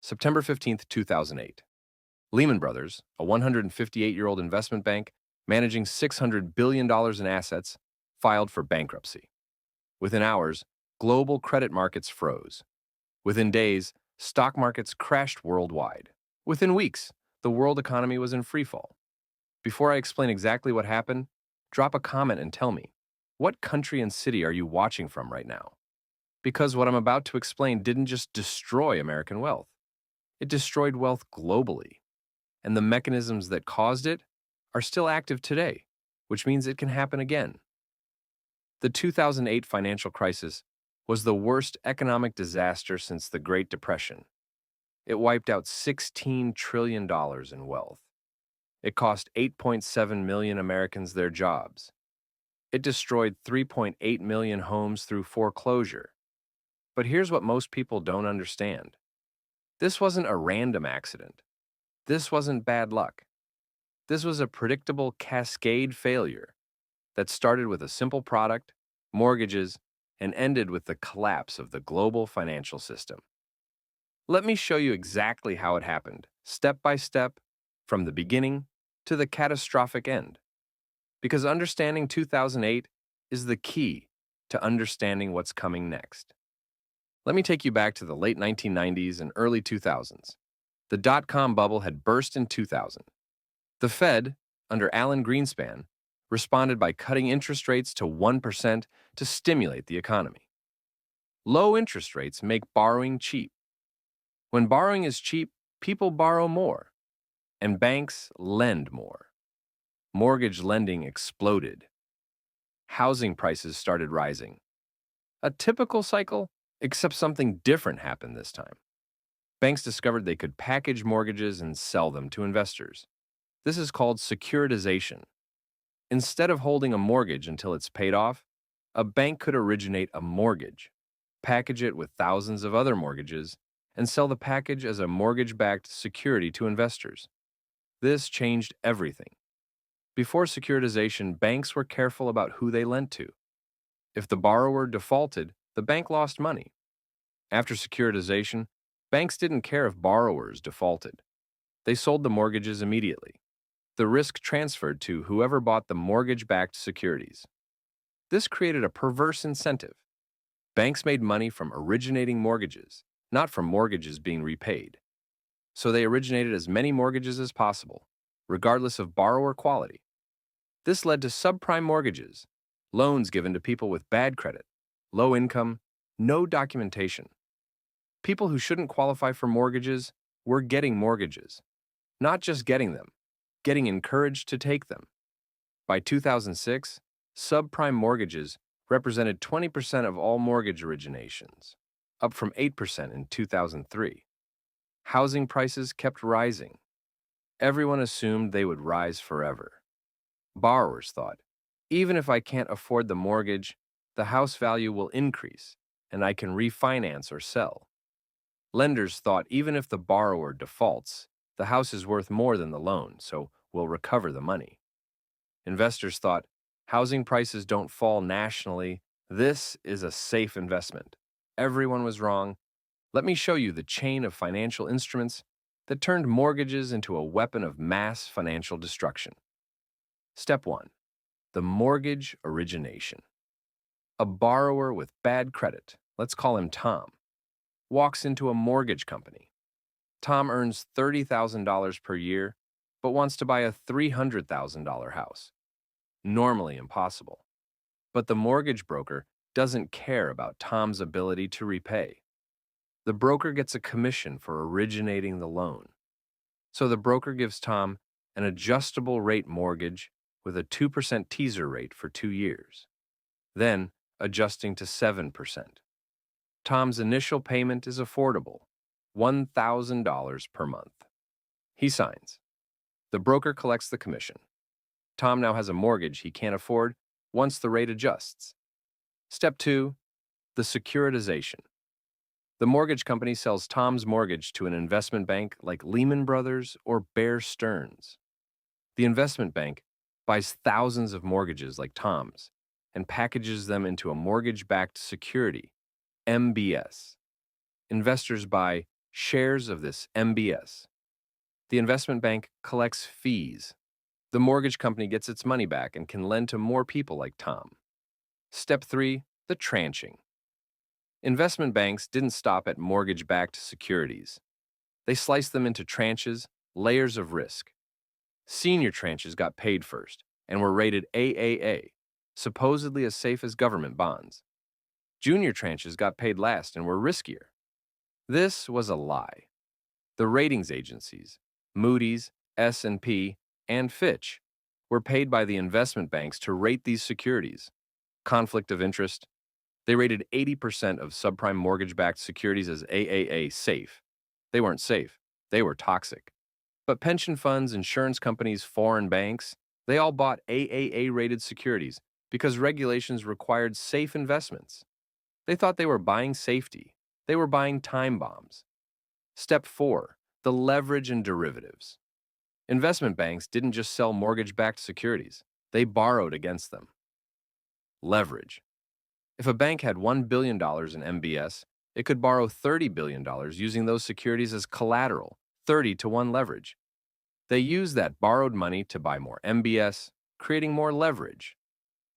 September 15th, 2008. Lehman Brothers, a 158-year-old investment bank managing $600 billion in assets, filed for bankruptcy. Within hours, global credit markets froze. Within days, stock markets crashed worldwide. Within weeks, the world economy was in freefall. Before I explain exactly what happened, drop a comment and tell me, what country and city are you watching from right now? Because what I'm about to explain didn't just destroy American wealth, it destroyed wealth globally. And the mechanisms that caused it are still active today, which means it can happen again. The 2008 financial crisis was the worst economic disaster since the Great Depression. It wiped out $16 trillion in wealth. It cost 8.7 million Americans their jobs. It destroyed 3.8 million homes through foreclosure. But here's what most people don't understand. This wasn't a random accident. This wasn't bad luck. This was a predictable cascade failure that started with a simple product, mortgages, and ended with the collapse of the global financial system. Let me show you exactly how it happened, step by step, from the beginning to the catastrophic end. Because understanding 2008 is the key to understanding what's coming next. Let me take you back to the late 1990s and early 2000s. The dot-com bubble had burst in 2000. The Fed, under Alan Greenspan, responded by cutting interest rates to 1% to stimulate the economy. Low interest rates make borrowing cheap. When borrowing is cheap, people borrow more, and banks lend more. Mortgage lending exploded. Housing prices started rising. A typical cycle, except something different happened this time. Banks discovered they could package mortgages and sell them to investors. This is called securitization. Instead of holding a mortgage until it's paid off, a bank could originate a mortgage, package it with thousands of other mortgages, and sell the package as a mortgage-backed security to investors. This changed everything. Before securitization, banks were careful about who they lent to. If the borrower defaulted, the bank lost money. After securitization, banks didn't care if borrowers defaulted. They sold the mortgages immediately. The risk transferred to whoever bought the mortgage-backed securities. This created a perverse incentive. Banks made money from originating mortgages, not from mortgages being repaid. So they originated as many mortgages as possible, regardless of borrower quality. This led to subprime mortgages, loans given to people with bad credit, low income, no documentation. People who shouldn't qualify for mortgages were getting mortgages. Not just getting them, getting encouraged to take them. By 2006, subprime mortgages represented 20% of all mortgage originations, up from 8% in 2003. Housing prices kept rising. Everyone assumed they would rise forever. Borrowers thought, even if I can't afford the mortgage, the house value will increase, and I can refinance or sell. Lenders thought even if the borrower defaults, the house is worth more than the loan, so we'll recover the money. Investors thought, housing prices don't fall nationally. This is a safe investment. Everyone was wrong. Let me show you the chain of financial instruments that turned mortgages into a weapon of mass financial destruction. Step 1. The mortgage origination. A borrower with bad credit, let's call him Tom, walks into a mortgage company. Tom earns $30,000 per year, but wants to buy a $300,000 house. Normally impossible. But the mortgage broker doesn't care about Tom's ability to repay. The broker gets a commission for originating the loan. So the broker gives Tom an adjustable rate mortgage with a 2% teaser rate for 2 years, then adjusting to 7%. Tom's initial payment is affordable, $1,000 per month. He signs. The broker collects the commission. Tom now has a mortgage he can't afford once the rate adjusts. Step 2. The securitization. The mortgage company sells Tom's mortgage to an investment bank like Lehman Brothers or Bear Stearns. The investment bank buys thousands of mortgages like Tom's and packages them into a mortgage-backed security, MBS. Investors buy shares of this MBS. The investment bank collects fees. The mortgage company gets its money back and can lend to more people like Tom. Step 3. The tranching. Investment banks didn't stop at mortgage-backed securities. They sliced them into tranches, layers of risk. Senior tranches got paid first and were rated AAA, supposedly as safe as government bonds. Junior tranches got paid last and were riskier. This was a lie. The ratings agencies, Moody's, S&P, and Fitch, were paid by the investment banks to rate these securities. Conflict of interest. They rated 80% of subprime mortgage-backed securities as AAA safe. They weren't safe. They were toxic. But pension funds, insurance companies, foreign banks, they all bought AAA-rated securities because regulations required safe investments. They thought they were buying safety. They were buying time bombs. Step 4. The leverage and derivatives. Investment banks didn't just sell mortgage-backed securities. They borrowed against them. Leverage. If a bank had $1 billion in MBS, it could borrow $30 billion using those securities as collateral, 30-to-1 leverage. They used that borrowed money to buy more MBS, creating more leverage.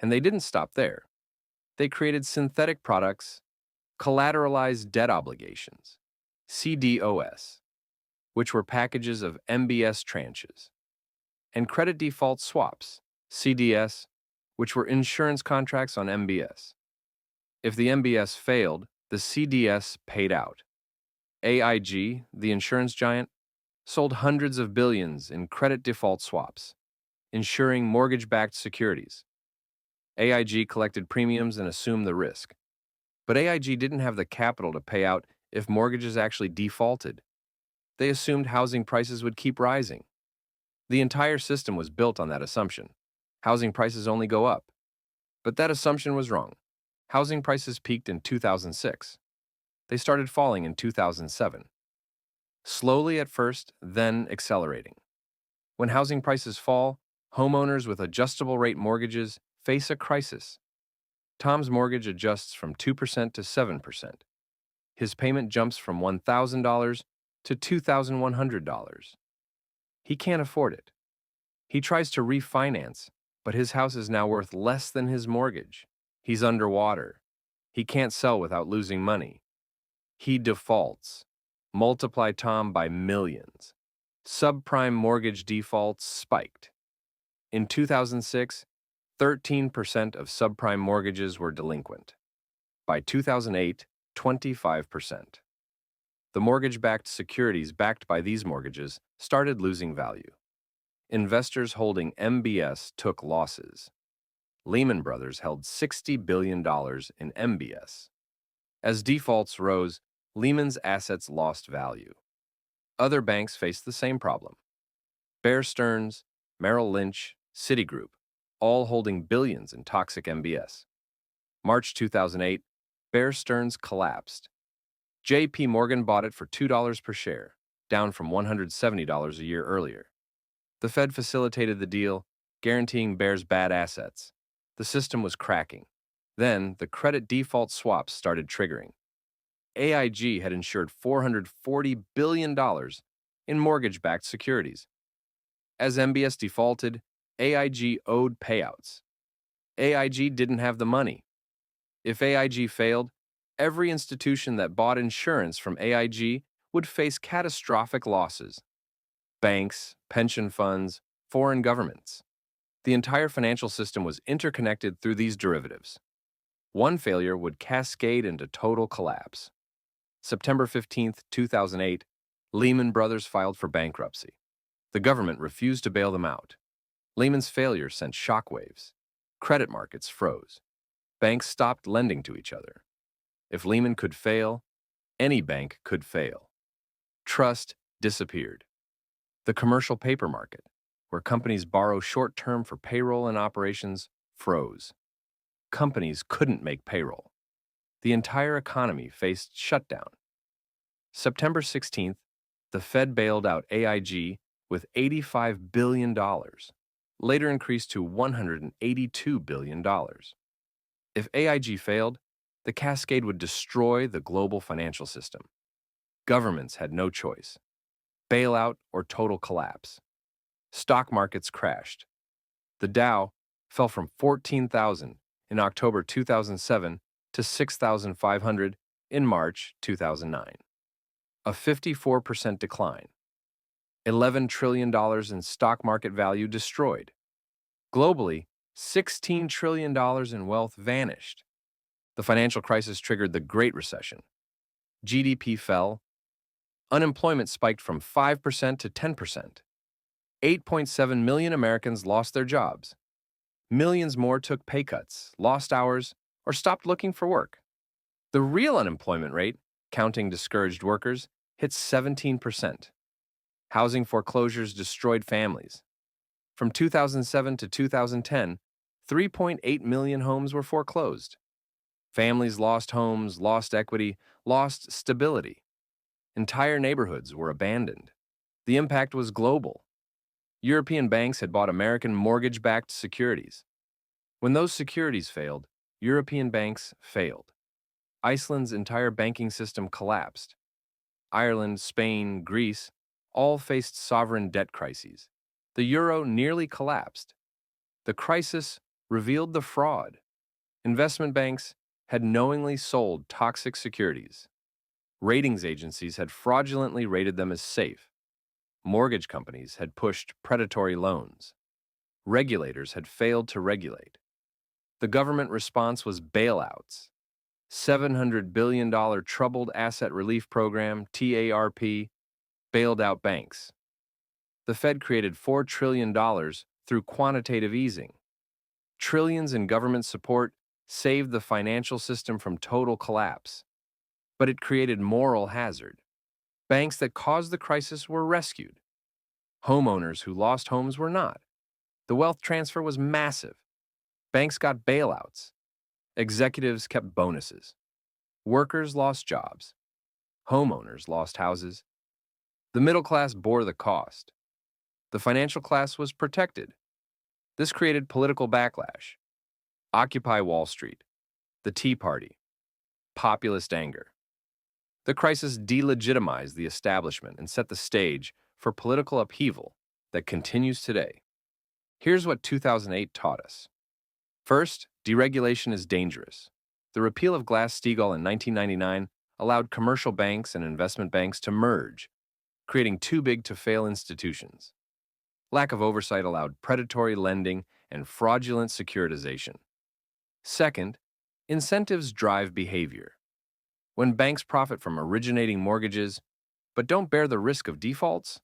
And they didn't stop there. They created synthetic products, collateralized debt obligations, CDOS, which were packages of MBS tranches, and credit default swaps, CDS, which were insurance contracts on MBS. If the MBS failed, the CDS paid out. AIG, the insurance giant, sold hundreds of billions in credit default swaps, insuring mortgage-backed securities. AIG collected premiums and assumed the risk. But AIG didn't have the capital to pay out if mortgages actually defaulted. They assumed housing prices would keep rising. The entire system was built on that assumption. Housing prices only go up. But that assumption was wrong. Housing prices peaked in 2006. They started falling in 2007. Slowly at first, then accelerating. When housing prices fall, homeowners with adjustable rate mortgages face a crisis. Tom's mortgage adjusts from 2% to 7%. His payment jumps from $1,000 to $2,100. He can't afford it. He tries to refinance, but his house is now worth less than his mortgage. He's underwater. He can't sell without losing money. He defaults. Multiply Tom by millions. Subprime mortgage defaults spiked. In 2006, 13% of subprime mortgages were delinquent. By 2008, 25%. The mortgage-backed securities backed by these mortgages started losing value. Investors holding MBS took losses. Lehman Brothers held $60 billion in MBS. As defaults rose, Lehman's assets lost value. Other banks faced the same problem. Bear Stearns, Merrill Lynch, Citigroup, all holding billions in toxic MBS. March 2008, Bear Stearns collapsed. J.P. Morgan bought it for $2 per share, down from $170 a year earlier. The Fed facilitated the deal, guaranteeing Bear's bad assets. The system was cracking. Then, the credit default swaps started triggering. AIG had insured $440 billion in mortgage-backed securities. As MBS defaulted, AIG owed payouts. AIG didn't have the money. If AIG failed, every institution that bought insurance from AIG would face catastrophic losses. Banks, pension funds, foreign governments. The entire financial system was interconnected through these derivatives. One failure would cascade into total collapse. September 15, 2008, Lehman Brothers filed for bankruptcy. The government refused to bail them out. Lehman's failure sent shockwaves. Credit markets froze. Banks stopped lending to each other. If Lehman could fail, any bank could fail. Trust disappeared. The commercial paper market, where companies borrow short-term for payroll and operations, froze. Companies couldn't make payroll. The entire economy faced shutdown. September 16th, the Fed bailed out AIG with $85 billion, later increased to $182 billion. If AIG failed, the cascade would destroy the global financial system. Governments had no choice. Bailout or total collapse. Stock markets crashed. The Dow fell from 14,000 in October 2007 to 6,500 in March 2009. A 54% decline. $11 trillion in stock market value destroyed. Globally, $16 trillion in wealth vanished. The financial crisis triggered the Great Recession. GDP fell. Unemployment spiked from 5% to 10%. 8.7 million Americans lost their jobs. Millions more took pay cuts, lost hours, or stopped looking for work. The real unemployment rate, counting discouraged workers, hit 17%. Housing foreclosures destroyed families. From 2007 to 2010, 3.8 million homes were foreclosed. Families lost homes, lost equity, lost stability. Entire neighborhoods were abandoned. The impact was global. European banks had bought American mortgage-backed securities. When those securities failed, European banks failed. Iceland's entire banking system collapsed. Ireland, Spain, Greece all faced sovereign debt crises. The euro nearly collapsed. The crisis revealed the fraud. Investment banks had knowingly sold toxic securities. Ratings agencies had fraudulently rated them as safe. Mortgage companies had pushed predatory loans. Regulators had failed to regulate. The government response was bailouts. $700 billion Troubled Asset Relief Program, TARP, bailed out banks. The Fed created $4 trillion through quantitative easing. Trillions in government support saved the financial system from total collapse. But it created moral hazard. Banks that caused the crisis were rescued. Homeowners who lost homes were not. The wealth transfer was massive. Banks got bailouts. Executives kept bonuses. Workers lost jobs. Homeowners lost houses. The middle class bore the cost. The financial class was protected. This created political backlash. Occupy Wall Street. The Tea Party. Populist anger. The crisis delegitimized the establishment and set the stage for political upheaval that continues today. Here's what 2008 taught us. First, deregulation is dangerous. The repeal of Glass-Steagall in 1999 allowed commercial banks and investment banks to merge, creating too-big-to-fail institutions. Lack of oversight allowed predatory lending and fraudulent securitization. Second, incentives drive behavior. When banks profit from originating mortgages, but don't bear the risk of defaults,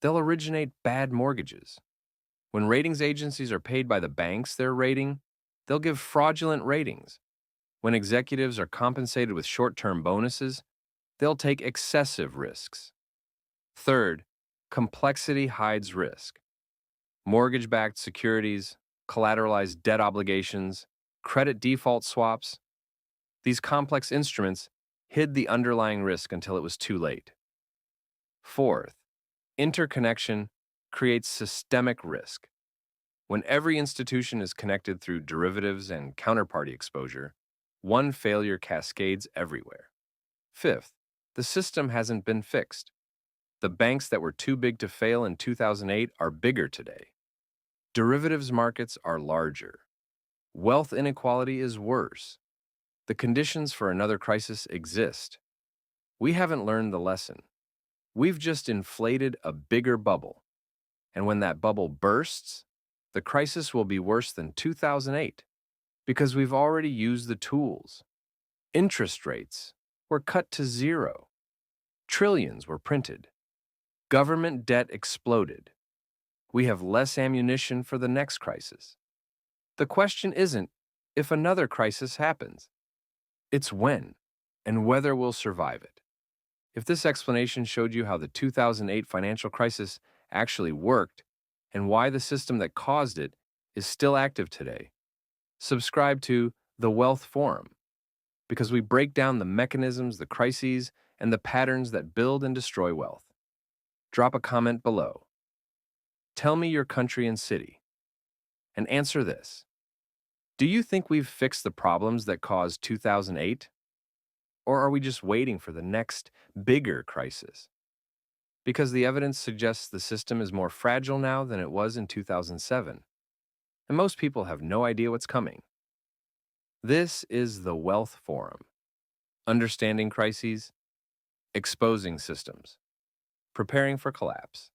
they'll originate bad mortgages. When ratings agencies are paid by the banks they're rating, they'll give fraudulent ratings. When executives are compensated with short-term bonuses, they'll take excessive risks. Third, complexity hides risk. Mortgage-backed securities, collateralized debt obligations, credit default swaps. These complex instruments hid the underlying risk until it was too late. Fourth, interconnection creates systemic risk. When every institution is connected through derivatives and counterparty exposure, one failure cascades everywhere. Fifth, the system hasn't been fixed. The banks that were too big to fail in 2008 are bigger today. Derivatives markets are larger. Wealth inequality is worse. The conditions for another crisis exist. We haven't learned the lesson. We've just inflated a bigger bubble. And when that bubble bursts, the crisis will be worse than 2008 because we've already used the tools. Interest rates were cut to zero. Trillions were printed. Government debt exploded. We have less ammunition for the next crisis. The question isn't if another crisis happens. It's when and whether we'll survive it. If this explanation showed you how the 2008 financial crisis actually worked and why the system that caused it is still active today, subscribe to The Wealth Forum because we break down the mechanisms, the crises, and the patterns that build and destroy wealth. Drop a comment below. Tell me your country and city. And answer this. Do you think we've fixed the problems that caused 2008? Or are we just waiting for the next bigger crisis? Because the evidence suggests the system is more fragile now than it was in 2007, and most people have no idea what's coming. This is the Wealth Forum: understanding crises, exposing systems, preparing for collapse.